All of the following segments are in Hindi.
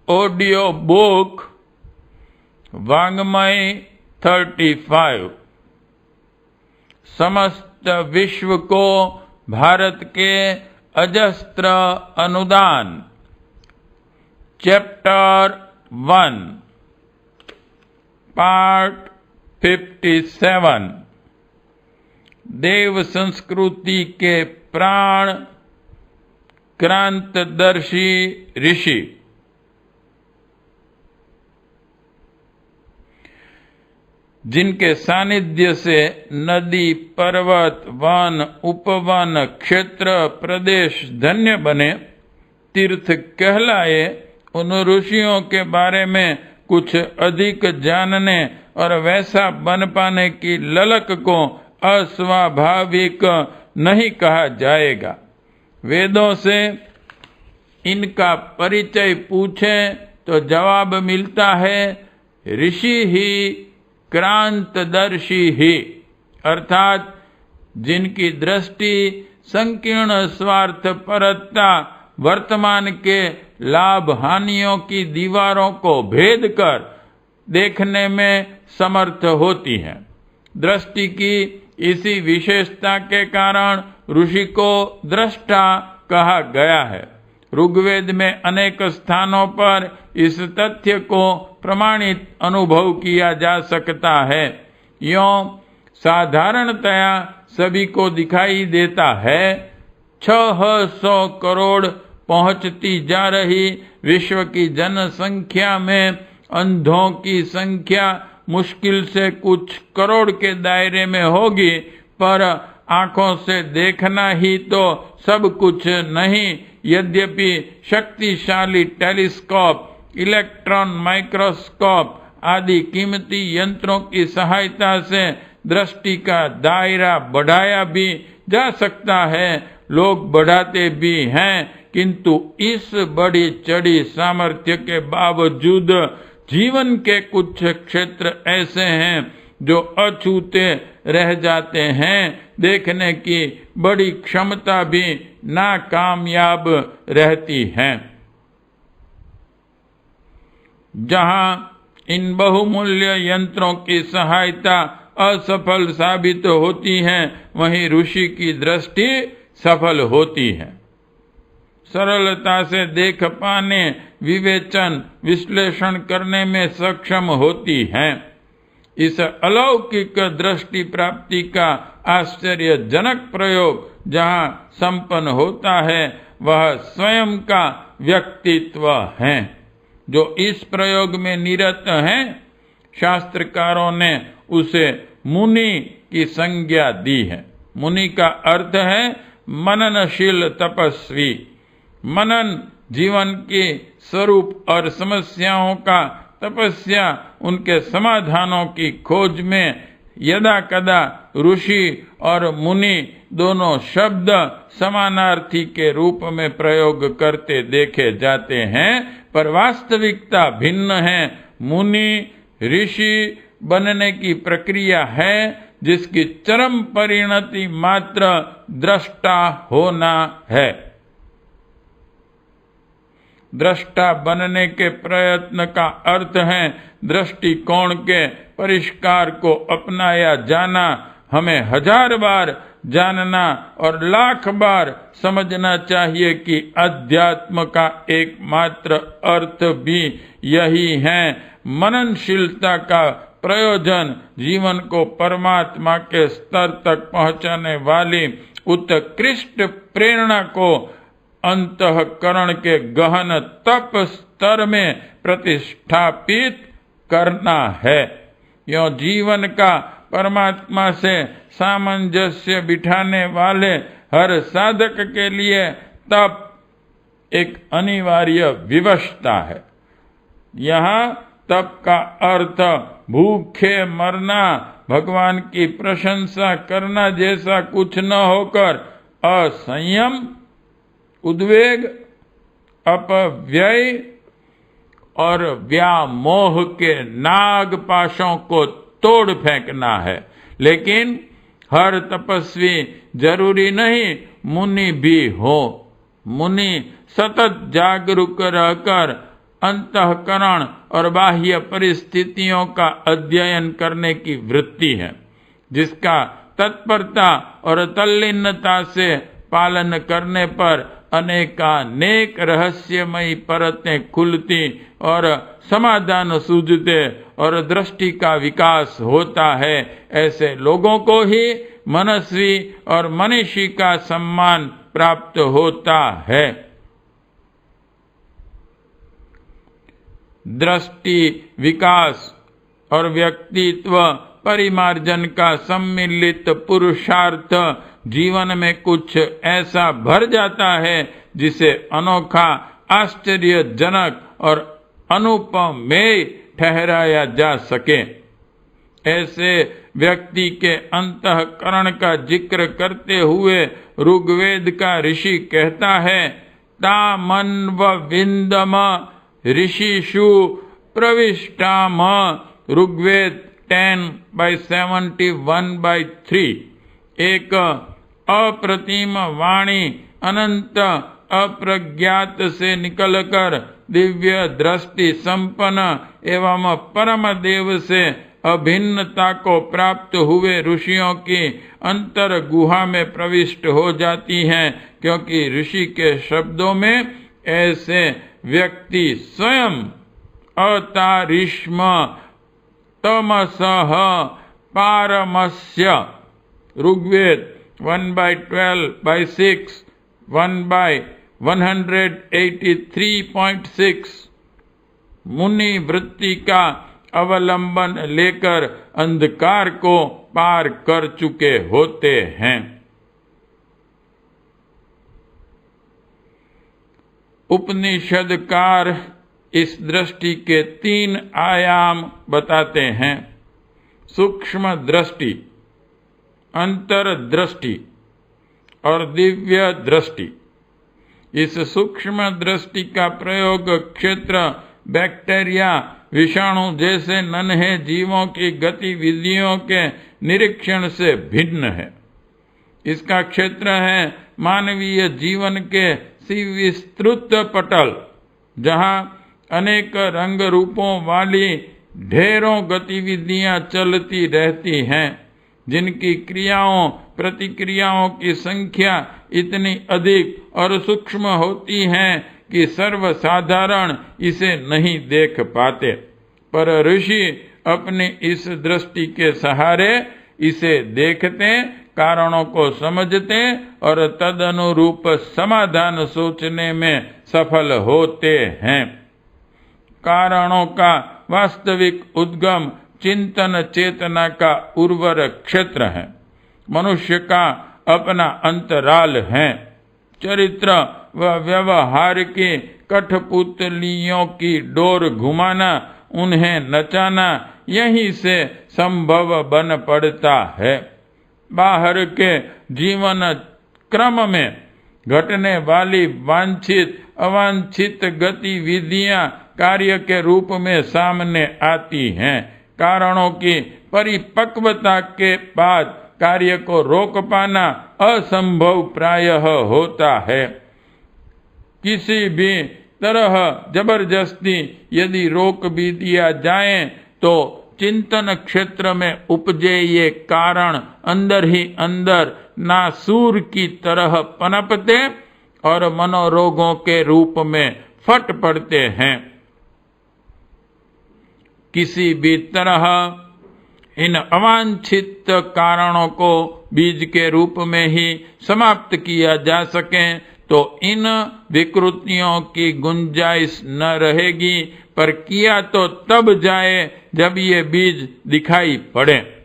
ऑडियो बुक वाङ्मय 35 समस्त विश्व को भारत के अजस्त्र अनुदान। चैप्टर 1 पार्ट 57 देव संस्कृति के प्राण क्रांतदर्शी ऋषि। जिनके सानिध्य से नदी, पर्वत, वन, उपवन, क्षेत्र, प्रदेश धन्य बने, तीर्थ कहलाए, उन ऋषियों के बारे में कुछ अधिक जानने और वैसा बन पाने की ललक को अस्वाभाविक नहीं कहा जाएगा। वेदों से इनका परिचय पूछें तो जवाब मिलता है ऋषि ही क्रांतदर्शी ही, अर्थात जिनकी दृष्टि संकीर्ण स्वार्थ परता वर्तमान के लाभ हानियों की दीवारों को भेद कर देखने में समर्थ होती है। दृष्टि की इसी विशेषता के कारण ऋषि को दृष्टा कहा गया है। ऋग्वेद में अनेक स्थानों पर इस तथ्य को प्रमाणित अनुभव किया जा सकता है। यों साधारणतया सभी को दिखाई देता है 600 करोड़ पहुंचती जा रही विश्व की जनसंख्या में अंधों की संख्या मुश्किल से कुछ करोड़ के दायरे में होगी, पर आंखों से देखना ही तो सब कुछ नहीं। यद्यपि शक्तिशाली टेलीस्कोप, इलेक्ट्रॉन माइक्रोस्कोप आदि कीमती यंत्रों की सहायता से दृष्टि का दायरा बढ़ाया भी जा सकता है, लोग बढ़ाते भी हैं, किंतु इस बड़ी चढ़ी सामर्थ्य के बावजूद जीवन के कुछ क्षेत्र ऐसे हैं जो अछूते रह जाते हैं। देखने की बड़ी क्षमता भी नाकामयाब रहती है। जहां इन बहुमूल्य यंत्रों की सहायता असफल साबित होती है, वहीं ऋषि की दृष्टि सफल होती है। सरलता से देख पाने, विवेचन, विश्लेषण करने में सक्षम होती है। इस अलौकिक दृष्टि प्राप्ति का आश्चर्यजनक प्रयोग जहाँ संपन्न होता है, वह स्वयं का व्यक्तित्व है। जो इस प्रयोग में निरत हैं, शास्त्रकारों ने उसे मुनि की संज्ञा दी है। मुनि का अर्थ है मननशील तपस्वी। मनन जीवन के स्वरूप और समस्याओं का, तपस्या उनके समाधानों की खोज में यदा कदा ऋषि और मुनि दोनों शब्द समानार्थी के रूप में प्रयोग करते देखे जाते हैं, पर वास्तविकता भिन्न है। मुनि ऋषि बनने की प्रक्रिया है जिसकी चरम परिणति मात्र दृष्टा होना है। दृष्टा बनने के प्रयत्न का अर्थ है दृष्टिकोण के परिष्कार को अपनाया जाना। हमें 1000 बार जानना और लाख बार समझना चाहिए कि अध्यात्म का एकमात्र अर्थ भी यही है। मननशीलता का प्रयोजन जीवन को परमात्मा के स्तर तक पहुंचाने वाली उत्कृष्ट प्रेरणा को अंतःकरण के गहन तप स्तर में प्रतिष्ठापित करना है। यह जीवन का परमात्मा से सामंजस्य बिठाने वाले हर साधक के लिए तप एक अनिवार्य विवशता है। यहाँ तप का अर्थ भूखे मरना, भगवान की प्रशंसा करना जैसा कुछ न होकर असंयम, उद्वेग, अपव्यय और व्यामोह के नागपाशों को तोड़ फेंकना है। लेकिन हर तपस्वी जरूरी नहीं मुनि भी हो। मुनि सतत जागरूक रहकर अंतःकरण और बाह्य परिस्थितियों का अध्ययन करने की वृत्ति है, जिसका तत्परता और तल्लीनता से पालन करने पर अनेकानेक रहस्यमयी परतें खुलती और समाधान सूझते और दृष्टि का विकास होता है। ऐसे लोगों को ही मनस्वी और मनीषी का सम्मान प्राप्त होता है। दृष्टि विकास और व्यक्तित्व परिमार्जन का सम्मिलित पुरुषार्थ जीवन में कुछ ऐसा भर जाता है जिसे अनोखा, आश्चर्यजनक और अनुपमेय ठहराया जा सके। ऐसे व्यक्ति के अंतःकरण का जिक्र करते हुए ऋग्वेद का ऋषि कहता है, तामन्वविन्दम ऋषिषु प्रविष्टाम। ऋग्वेद 10/71/3। एक अप्रतिम वाणी अनंत अप्रज्ञात से निकलकर दिव्य दृष्टि संपन्न एवं परम देव से अभिन्नता को प्राप्त हुए ऋषियों की अंतर गुहा में प्रविष्ट हो जाती हैं, क्योंकि ऋषि के शब्दों में ऐसे व्यक्ति स्वयं अतारिष्म तमसः पारमस्य। ऋग्वेद 1/12/6 1/183.6। मुनि वृत्ति का अवलंबन लेकर अंधकार को पार कर चुके होते हैं। उपनिषदकार इस दृष्टि के 3 आयाम बताते हैं। सूक्ष्म दृष्टि, अंतर्दृष्टि और दिव्य दृष्टि। इस सूक्ष्म दृष्टि का प्रयोग क्षेत्र बैक्टीरिया, विषाणु जैसे नन्हे जीवों की गतिविधियों के निरीक्षण से भिन्न है। इसका क्षेत्र है मानवीय जीवन के विस्तृत पटल, जहाँ अनेक रंग रूपों वाली ढेरों गतिविधियां चलती रहती हैं, जिनकी क्रियाओं प्रतिक्रियाओं की संख्या इतनी अधिक और सूक्ष्म होती है कि सर्वसाधारण इसे नहीं देख पाते, पर ऋषि अपनी इस दृष्टि के सहारे इसे देखते, कारणों को समझते और तदनुरूप समाधान सोचने में सफल होते हैं। कारणों का वास्तविक उद्गम चिंतन चेतना का उर्वर क्षेत्र है। मनुष्य का अपना अंतराल है। चरित्र व व्यवहार की कठपुतलियों की डोर घुमाना, उन्हें नचाना यहीं से संभव बन पड़ता है। बाहर के जीवन क्रम में घटने वाली वांछित अवांछित गतिविधियां कार्य के रूप में सामने आती हैं। कारणों की परिपक्वता के बाद कार्य को रोक पाना असंभव प्रायः होता है। किसी भी तरह जबरदस्ती यदि रोक भी दिया जाए तो चिंतन क्षेत्र में उपजे ये कारण अंदर ही अंदर नासूर की तरह पनपते और मनोरोगों के रूप में फट पड़ते हैं। किसी भी तरह इन अवांछित कारणों को बीज के रूप में ही समाप्त किया जा सके तो इन विकृतियों की गुंजाइश न रहेगी, पर किया तो तब जाए जब ये बीज दिखाई पड़े।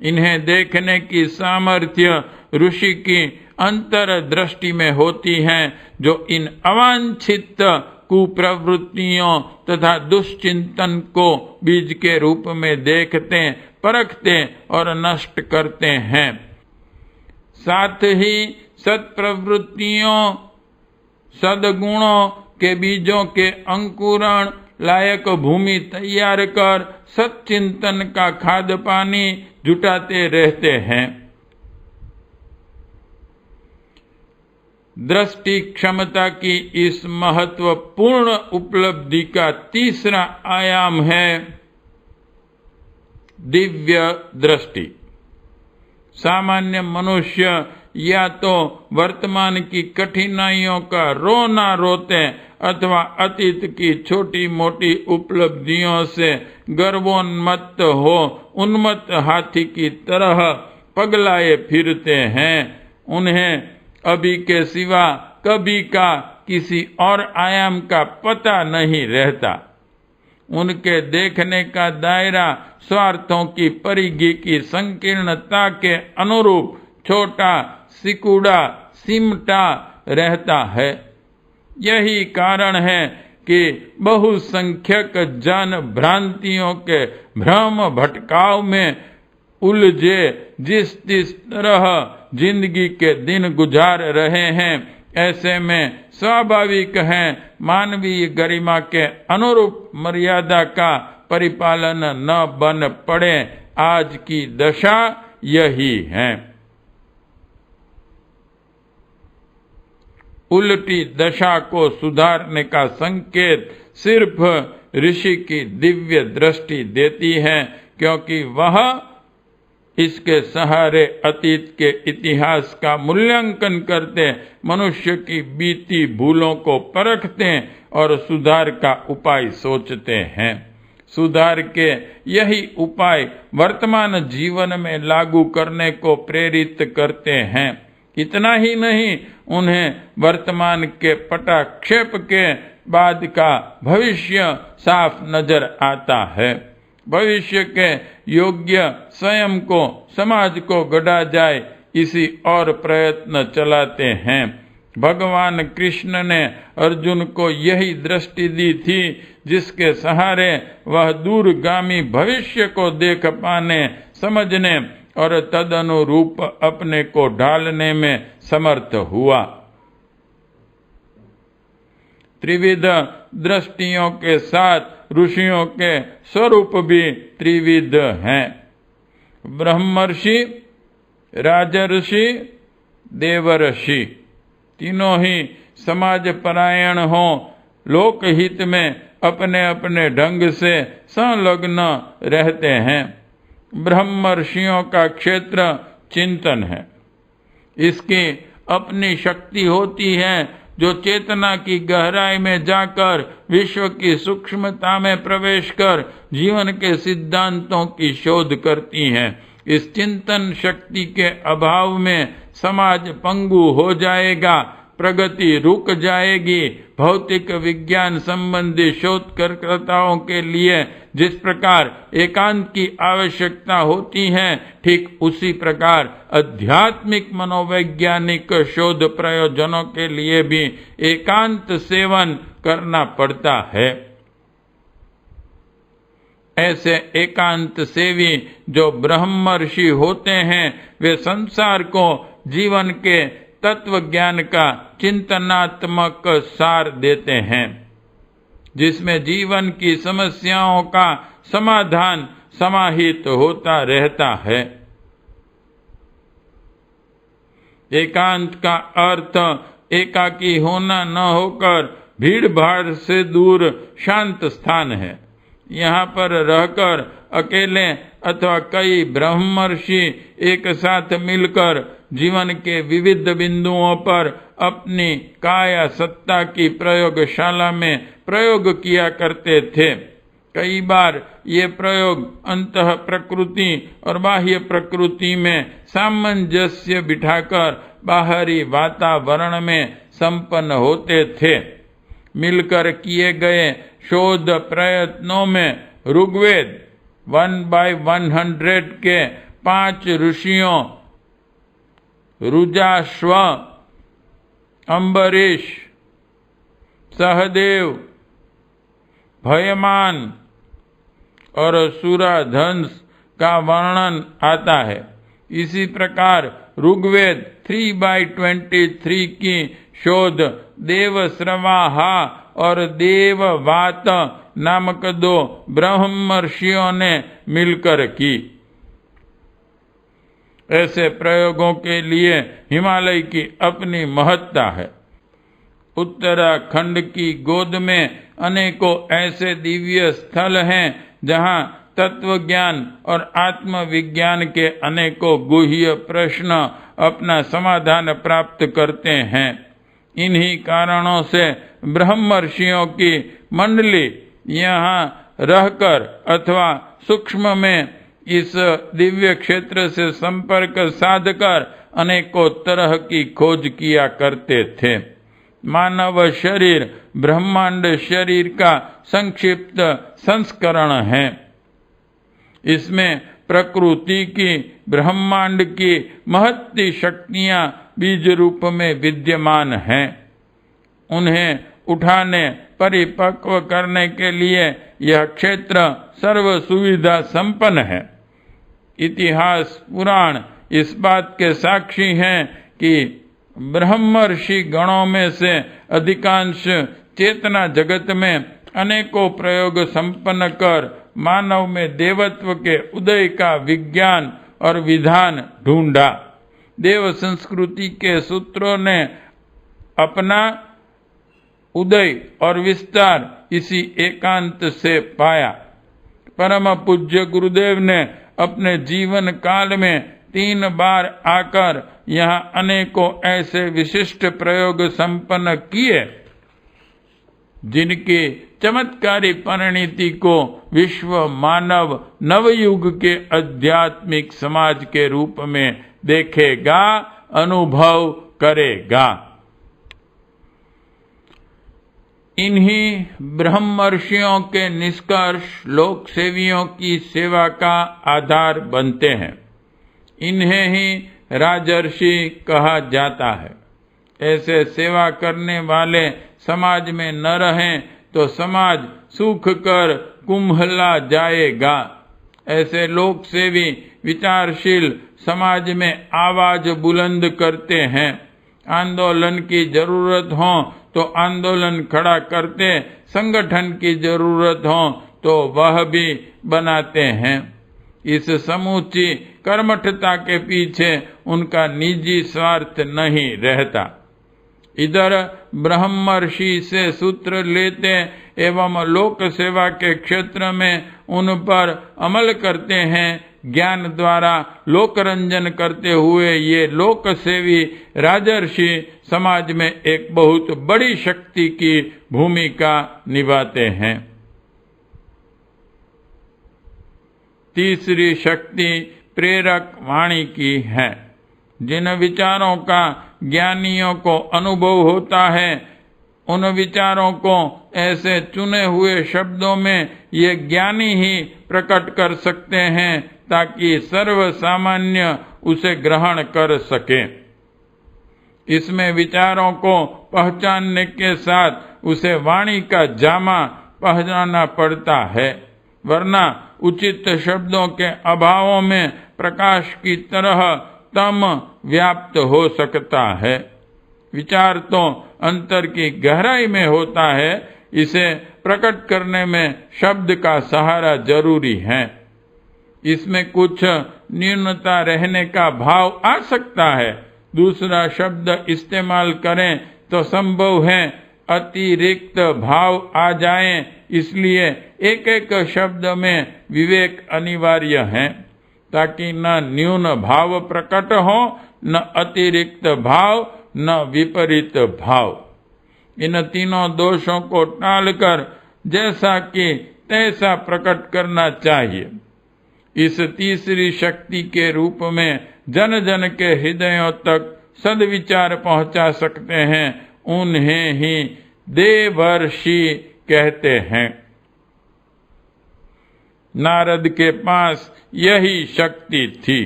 इन्हें देखने की सामर्थ्य ऋषि की अंतर्दृष्टि में होती है, जो इन अवांछित कुप्रवृत्तियों तथा दुष्चिंतन को बीज के रूप में देखते, परखते और नष्ट करते हैं। साथ ही सत्प्रवृत्तियों सद्गुणों के बीजों के अंकुरण लायक भूमि तैयार कर सच्चिंतन का खाद पानी जुटाते रहते हैं। दृष्टि क्षमता की इस महत्वपूर्ण उपलब्धि का तीसरा आयाम है दिव्य दृष्टि। सामान्य मनुष्य या तो वर्तमान की कठिनाइयों का रोना रोते अथवा अतीत की छोटी मोटी उपलब्धियों से गर्वोन्मत्त हो उन्मत्त हाथी की तरह पगलाए फिरते हैं। उन्हें अभी के सिवा कभी का किसी और आयाम का पता नहीं रहता। उनके देखने का दायरा स्वार्थों की परिधि की संकीर्णता के अनुरूप छोटा सिकुड़ा सिमटा रहता है। यही कारण है कि बहुसंख्यक जन भ्रांतियों के भ्रम भटकाव में उलझे जिस तरह जिंदगी के दिन गुजार रहे हैं, ऐसे में स्वाभाविक है मानवीय गरिमा के अनुरूप मर्यादा का परिपालन न बन पड़े। आज की दशा यही है। उल्टी दशा को सुधारने का संकेत सिर्फ ऋषि की दिव्य दृष्टि देती है, क्योंकि वह इसके सहारे अतीत के इतिहास का मूल्यांकन करते, मनुष्य की बीती भूलों को परखते और सुधार का उपाय सोचते हैं। सुधार के यही उपाय वर्तमान जीवन में लागू करने को प्रेरित करते हैं। इतना ही नहीं, उन्हें वर्तमान के पटाक्षेप के बाद का भविष्य साफ नजर आता है। भविष्य के योग्य स्वयं को समाज को गढ़ा जाए, इसी और प्रयत्न चलाते हैं। भगवान कृष्ण ने अर्जुन को यही दृष्टि दी थी, जिसके सहारे वह दूरगामी भविष्य को देख पाने, समझने और तदनुरूप अपने को ढालने में समर्थ हुआ। त्रिविध दृष्टियों के साथ ऋषियों के स्वरूप भी त्रिविध हैं। ब्रह्मर्षि, राजर्षि, देवर्षि तीनों ही समाज परायण हो, लोकहित में अपने अपने ढंग से संलग्न रहते हैं। ब्रह्मर्षियों का क्षेत्र चिंतन है। इसकी अपनी शक्ति होती है जो चेतना की गहराई में जाकर विश्व की सूक्ष्मता में प्रवेश कर जीवन के सिद्धांतों की शोध करती है। इस चिंतन शक्ति के अभाव में समाज पंगु हो जाएगा, प्रगति रुक जाएगी। भौतिक विज्ञान संबंधी शोधकर्ताओं के लिए जिस प्रकार एकांत की आवश्यकता होती है, ठीक उसी प्रकार आध्यात्मिक मनोवैज्ञानिक शोध प्रयोजनों के लिए भी एकांत सेवन करना पड़ता है। ऐसे एकांत सेवी जो ब्रह्मर्षि होते हैं, वे संसार को जीवन के तत्व ज्ञान का चिंतनात्मक सार देते हैं, जिसमें जीवन की समस्याओं का समाधान समाहित होता रहता है। एकांत का अर्थ एकाकी होना न होकर भीड़ भाड़ से दूर शांत स्थान है। यहाँ पर रहकर अकेले अथवा कई ब्रह्मर्षि एक साथ मिलकर जीवन के विविध बिंदुओं पर अपनी काया सत्ता की प्रयोगशाला में प्रयोग किया करते थे। कई बार ये प्रयोग अंतः प्रकृति और बाह्य प्रकृति में सामंजस्य बिठाकर बाहरी वातावरण में संपन्न होते थे। मिलकर किए गए शोध प्रयत्नों में ऋग्वेद 1/100 के 5 ऋषियों रुजाश्व, अम्बरीश, सहदेव, भयमान और सुराधंस का वर्णन आता है। इसी प्रकार ऋग्वेद 3/23 की शोध देवश्रवाहा और देववात नामक 2 ब्रह्मर्षियों ने मिलकर की। ऐसे प्रयोगों के लिए हिमालय की अपनी महत्ता है। उत्तराखंड की गोद में अनेकों ऐसे दिव्य स्थल हैं जहां तत्व ज्ञान और आत्मविज्ञान के अनेकों गुह्य प्रश्न अपना समाधान प्राप्त करते हैं। इन्हीं कारणों से ब्रह्मर्षियों की मंडली यहाँ रहकर अथवा सूक्ष्म में इस दिव्य क्षेत्र से संपर्क साधकर अनेकों तरह की खोज किया करते थे। मानव शरीर ब्रह्मांड शरीर का संक्षिप्त संस्करण है। इसमें प्रकृति की ब्रह्मांड की महत्ती शक्तियां बीज रूप में विद्यमान हैं। उन्हें उठाने परिपक्व करने के लिए यह क्षेत्र सर्व सुविधा संपन्न है। इतिहास पुराण इस बात के साक्षी हैं कि ब्रह्मर्षि गणों में से अधिकांश चेतना जगत में अनेकों प्रयोग संपन्न कर मानव में देवत्व के उदय का विज्ञान और विधान ढूंढा। देव संस्कृति के सूत्रों ने अपना उदय और विस्तार इसी एकांत से पाया। परम पूज्य गुरुदेव ने अपने जीवन काल में 3 बार आकर यहाँ अनेकों ऐसे विशिष्ट प्रयोग संपन्न किए जिनकी चमत्कारी परिणति को विश्व मानव नवयुग के आध्यात्मिक समाज के रूप में देखेगा, अनुभव करेगा। इन्हीं ब्रह्मर्षियों के निष्कर्ष लोक सेवियों की सेवा का आधार बनते हैं। इन्हें ही राजर्षि कहा जाता है। ऐसे सेवा करने वाले समाज में न रहें तो समाज सूख कर कुम्हला जाएगा। ऐसे लोक सेवी विचारशील समाज में आवाज बुलंद करते हैं। आंदोलन की जरूरत हो तो आंदोलन खड़ा करते, संगठन की जरूरत हो तो वह भी बनाते हैं। इस समूची कर्मठता के पीछे उनका निजी स्वार्थ नहीं रहता। इधर ब्रह्मर्षि से सूत्र लेते एवं लोक सेवा के क्षेत्र में उन पर अमल करते हैं। ज्ञान द्वारा लोकरंजन करते हुए ये लोक सेवी राजर्षि समाज में एक बहुत बड़ी शक्ति की भूमिका निभाते हैं। तीसरी शक्ति प्रेरक वाणी की है। जिन विचारों का ज्ञानियों को अनुभव होता है, उन विचारों को ऐसे चुने हुए शब्दों में ये ज्ञानी ही प्रकट कर सकते हैं ताकि सर्व सामान्य उसे ग्रहण कर सके। इसमें विचारों को पहचानने के साथ उसे वाणी का जामा पहनाना पड़ता है, वरना उचित शब्दों के अभावों में प्रकाश की तरह तम व्याप्त हो सकता है। विचार तो अंतर की गहराई में होता है, इसे प्रकट करने में शब्द का सहारा जरूरी है। इसमें कुछ न्यूनता रहने का भाव आ सकता है। दूसरा शब्द इस्तेमाल करें तो संभव है अतिरिक्त भाव आ जाएं, इसलिए एक एक शब्द में विवेक अनिवार्य है ताकि न न्यून भाव प्रकट हो, न अतिरिक्त भाव, न विपरीत भाव। इन तीनों दोषों को टालकर जैसा कि तैसा प्रकट करना चाहिए। इस तीसरी शक्ति के रूप में जन जन के हृदयों तक सद्विचार पहुंचा सकते हैं, उन्हें ही देवर्षि कहते हैं। नारद के पास यही शक्ति थी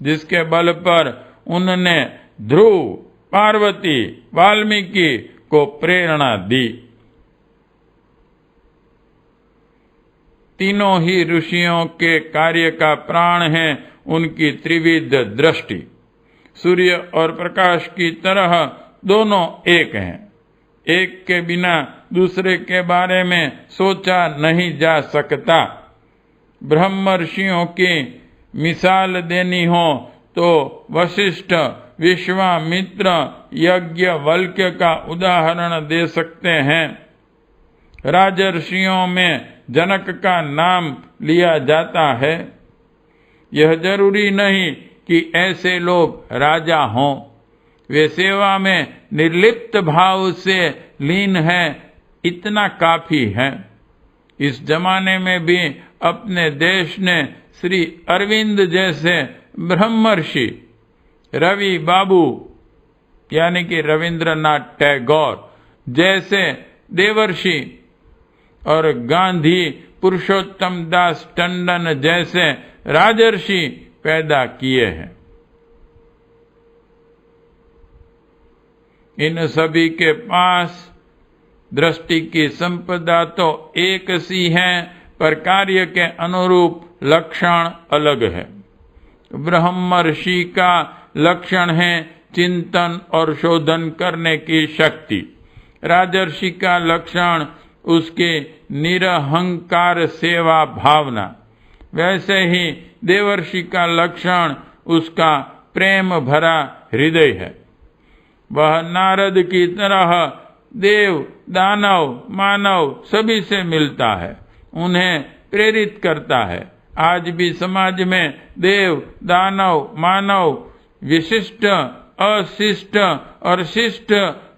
जिसके बल पर उनने ध्रुव, पार्वती, वाल्मीकि को प्रेरणा दी। तीनों ही ऋषियों के कार्य का प्राण है उनकी त्रिविध दृष्टि। सूर्य और प्रकाश की तरह दोनों एक हैं। एक के बिना दूसरे के बारे में सोचा नहीं जा सकता। ब्रह्मर्षियों की मिसाल देनी हो तो वशिष्ठ, विश्वामित्र, याज्ञवल्क्य का उदाहरण दे सकते हैं। राजर्षियों में जनक का नाम लिया जाता है। यह जरूरी नहीं कि ऐसे लोग राजा हों, वे सेवा में निर्लिप्त भाव से लीन हैं, इतना काफी है। इस जमाने में भी अपने देश ने श्री अरविंद जैसे ब्रह्मर्षि, रवि बाबू यानी कि रविंद्रनाथ टैगोर जैसे देवर्षि और गांधी पुरुषोत्तम दास टंडन जैसे राजर्षि पैदा किए हैं। इन सभी के पास दृष्टि की संपदा तो एक सी है, पर कार्य के अनुरूप लक्षण अलग है। ब्रह्मर्षि का लक्षण है चिंतन और शोधन करने की शक्ति। राजर्षि का लक्षण उसके निरहंकार सेवा भावना। वैसे ही देवर्षि का लक्षण उसका प्रेम भरा हृदय है। वह नारद की तरह देव, दानव, मानव सभी से मिलता है, उन्हें प्रेरित करता है। आज भी समाज में देव, दानव, मानव विशिष्ट, अशिष्ट और शिष्ट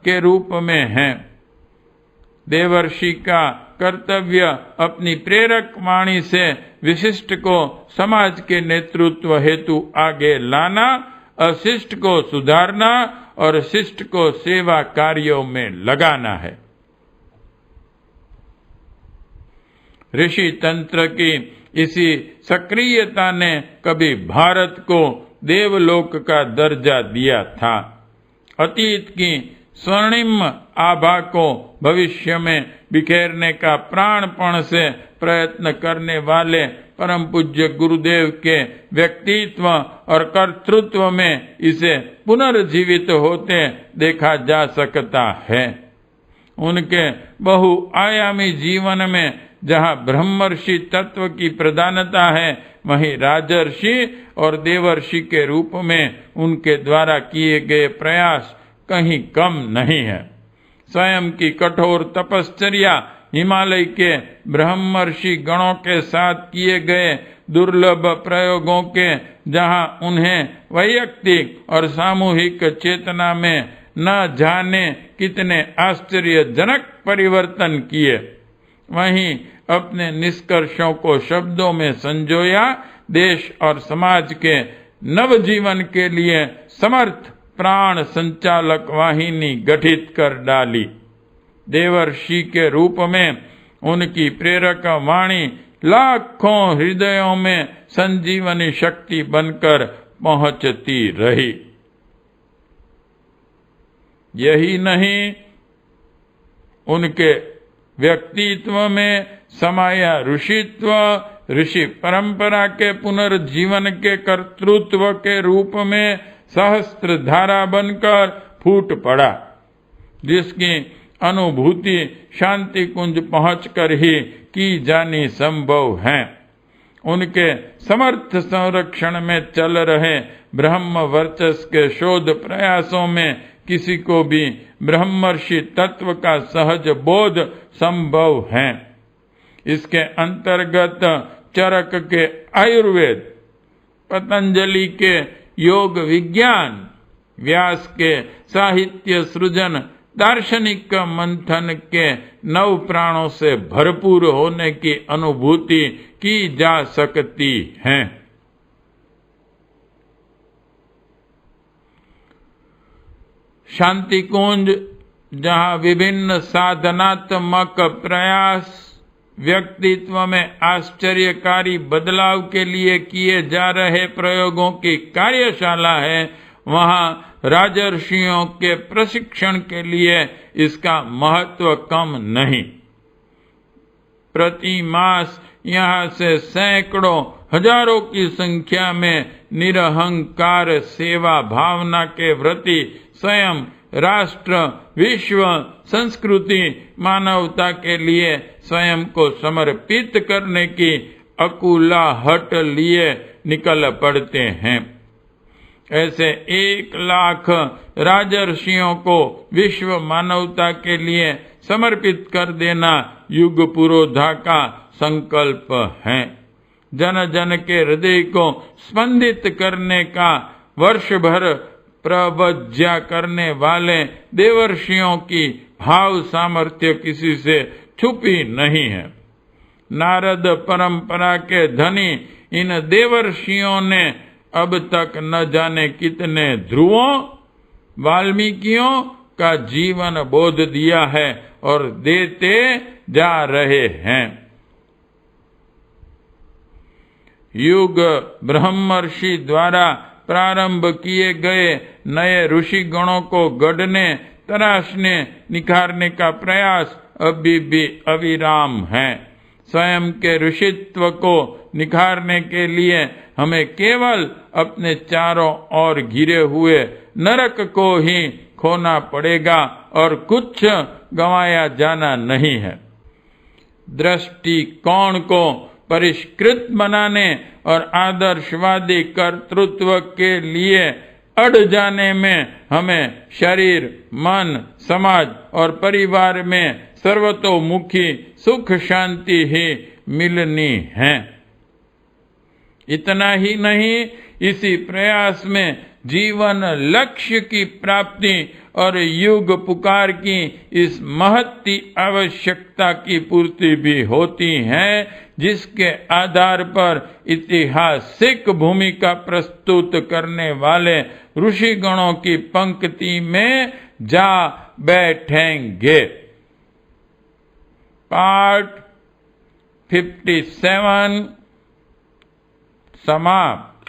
के रूप में हैं। देवर्षि का कर्तव्य अपनी प्रेरक वाणी से विशिष्ट को समाज के नेतृत्व हेतु आगे लाना, अशिष्ट को सुधारना और शिष्ट को सेवा कार्यों में लगाना है। ऋषि तंत्र की इसी सक्रियता ने कभी भारत को देवलोक का दर्जा दिया था। अतीत की स्वर्णिम आभा को भविष्य में बिखेरने का प्राणपण से प्रयत्न करने वाले परम पूज्य गुरुदेव के व्यक्तित्व और कर्तृत्व में इसे पुनर्जीवित होते देखा जा सकता है। उनके बहुआयामी जीवन में जहाँ ब्रह्मर्षि तत्व की प्रधानता है, वहीं राजर्षि और देवर्षि के रूप में उनके द्वारा किए गए प्रयास कहीं कम नहीं है। स्वयं की कठोर तपश्चर्या, हिमालय के ब्रह्मर्षि गणों के साथ किए गए दुर्लभ प्रयोगों के जहां उन्हें वैयक्तिक और सामूहिक चेतना में न जाने कितने आश्चर्यजनक परिवर्तन किए, वहीं अपने निष्कर्षों को शब्दों में संजोया, देश और समाज के नवजीवन के लिए समर्थ प्राण संचालक वाहिनी गठित कर डाली। देवर्षि के रूप में उनकी प्रेरक वाणी लाखों हृदयों में संजीवनी शक्ति बनकर पहुंचती रही। यही नहीं, उनके व्यक्तित्व में समाया ऋषित्व, ऋषि परंपरा के पुनर्जीवन के कर्तृत्व के रूप में सहस्त्र धारा बनकर फूट पड़ा, जिसकी अनुभूति शांति कुंज पहुंचकर ही की जानी संभव है। उनके समर्थ संरक्षण में चल रहे ब्रह्म वर्चस्व के शोध प्रयासों में किसी को भी ब्रह्मर्षि तत्व का सहज बोध संभव है। इसके अंतर्गत चरक के आयुर्वेद, पतंजलि के योग विज्ञान, व्यास के साहित्य सृजन, दार्शनिक मंथन के नव प्राणों से भरपूर होने की अनुभूति की जा सकती है। शांति कुंज, जहाँ विभिन्न साधनात्मक प्रयास व्यक्तित्व में आश्चर्यकारी बदलाव के लिए किए जा रहे प्रयोगों की कार्यशाला है, वहाँ राजर्षियों के प्रशिक्षण के लिए इसका महत्व कम नहीं। प्रति मास यहाँ से सैकड़ों हजारों की संख्या में निरहंकार सेवा भावना के व्रती स्वयं राष्ट्र, विश्व, संस्कृति, मानवता के लिए स्वयं को समर्पित करने की अकुलाहट लिए निकल पड़ते हैं। ऐसे 1,00,000 राजर्षियों को विश्व मानवता के लिए समर्पित कर देना युग पुरोधा का संकल्प है। जन जन के हृदय को स्पंदित करने का वर्ष भर प्रवज्ञा करने वाले देवर्षियों की भाव सामर्थ्य किसी से छुपी नहीं है। नारद परंपरा के धनी इन देवर्षियों ने अब तक न जाने कितने ध्रुवों वाल्मीकियों का जीवन बोध दिया है और देते जा रहे हैं। युग ब्रह्मर्षि द्वारा प्रारंभ किए गए नए ऋषि गणों को गढ़ने तराशने निखारने का प्रयास अभी भी अविराम है। स्वयं के ऋषित्व को निखारने के लिए हमें केवल अपने चारों ओर घिरे हुए नरक को ही खोना पड़ेगा और कुछ गंवाया जाना नहीं है। दृष्टिकोण को परिष्कृत बनाने और आदर्शवादी कर्तृत्व के लिए अड़ जाने में हमें शरीर, मन, समाज और परिवार में सर्वतोमुखी सुख शांति ही मिलनी है। इतना ही नहीं, इसी प्रयास में जीवन लक्ष्य की प्राप्ति और युग पुकार की इस महत्ती आवश्यकता की पूर्ति भी होती है, जिसके आधार पर ऐतिहासिक भूमिका प्रस्तुत करने वाले ऋषिगणों की पंक्ति में जा बैठेंगे। पार्ट 57 समाप्त।